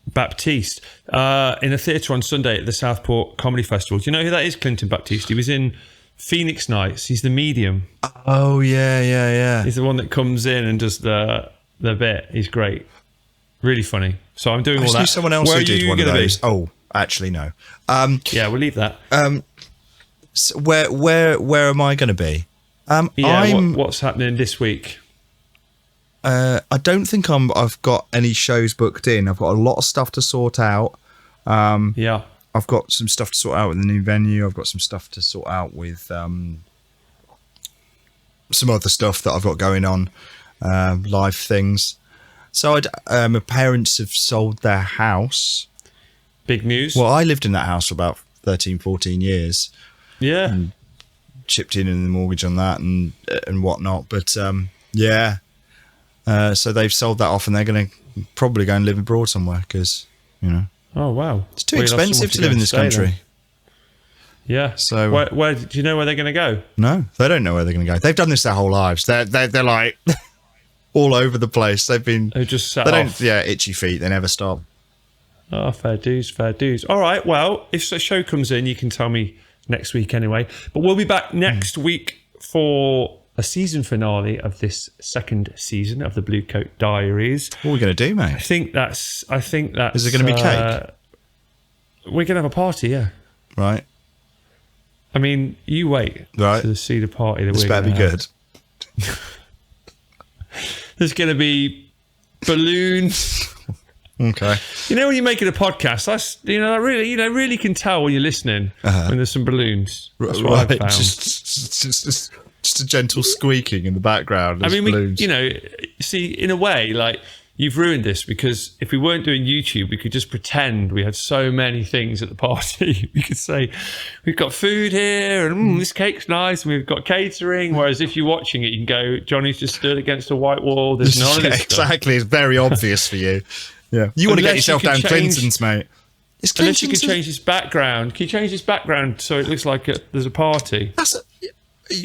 Baptiste in a theatre on Sunday at the Southport Comedy Festival. Do you know who that is, Climpton Baptiste? He was in Phoenix Nights. He's the medium. Oh, yeah. He's the one that comes in and does the bit. He's great. Really funny. So I'm doing all that. Someone else who did one of those. Oh, actually, no. Yeah, we'll leave that. So where am I going to be? What's happening this week? I don't think I've got any shows booked in. I've got a lot of stuff to sort out. I've got some stuff to sort out with the new venue. I've got some stuff to sort out with some other stuff that I've got going on. life things. So my parents have sold their house. Big news. Well, I lived in that house for about 13, 14 years. Yeah. And chipped in the mortgage on that and whatnot. But so they've sold that off, and they're going to probably go and live abroad somewhere because, Oh, wow. it's too expensive to live in this country. Then. Yeah. So where do you know where they're going to go? No, they don't know where they're going to go. They've done this their whole lives. They're like all over the place. They've just set off. Don't, itchy feet. They never stop. Oh, fair dues, fair dues. All right. Well, if a show comes in, you can tell me next week anyway. But we'll be back next week for a season finale of this second season of the Blue Coat Diaries. What are we going to do, mate? I think that's. Is it going to be cake? We're going to have a party, yeah. Right. I mean, you wait to see the party that this we're better be good. There's going to be balloons. Okay. When you're making a podcast, that's really can tell when you're listening when there's some balloons. That's what I've found. Just a gentle squeaking in the background. I mean, balloons. see, in a way, like, you've ruined this, because if we weren't doing YouTube, we could just pretend we had so many things at the party. We could say, we've got food here, and this cake's nice, and we've got catering. Whereas if you're watching it, you can go, Johnny's just stood against a white wall. There's none of this stuff. Exactly. It's very obvious for you. Yeah. You want to get yourself down Clinton's, mate. Unless you can change this background. Can you change this background so it looks like there's a party?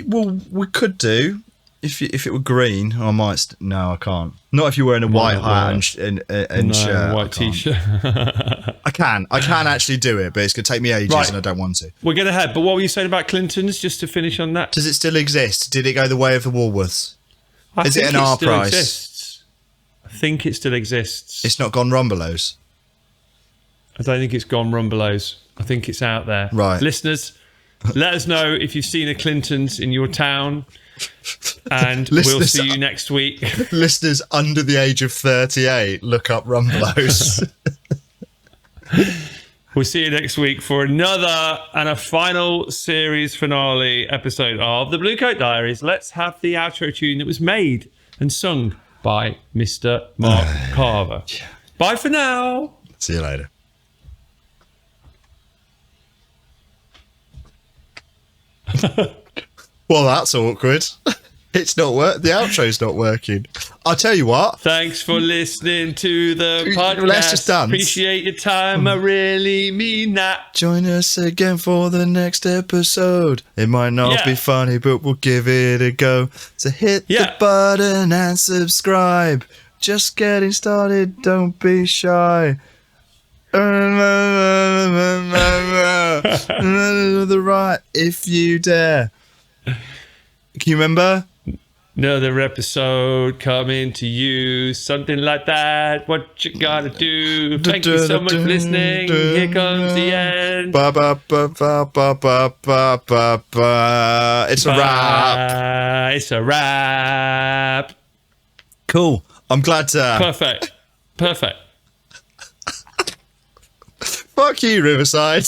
Well, we could do. If it were green, I might. No, I can't. Not if you're wearing a white hat and shirt. White t-shirt. I can actually do it, but it's going to take me ages, and I don't want to. We're going to head. But what were you saying about Clinton's? Just to finish on that. Does it still exist? Did it go the way of the Woolworths? Is it an R price? Exists. I think it still exists. It's not gone Rumbelows. I don't think it's gone Rumbelows. I think it's out there. Right, listeners, let us know if you've seen a Clinton's in your town. And we'll see you next week. Listeners under the age of 38, look up Rumbelows. We'll see you next week for another and a final series finale episode of the Blue Coat Diaries. Let's have the outro tune that was made and sung by Mr. Mark Carver. Bye for now. See you later. Well, that's awkward. It's not the outro's not working. I'll tell you what. Thanks for listening to the podcast. Let's just dance. Appreciate your time. I really mean that. Join us again for the next episode. It might not be funny, but we'll give it a go. So hit the button and subscribe. Just getting started. Don't be shy. The right if you dare. Can you remember? Another episode coming to you, something like that. What you gotta do? Thank you so much for listening. Here comes the end. It's a wrap. It's a wrap. Cool. I'm glad to. Perfect. Fuck you, Riverside.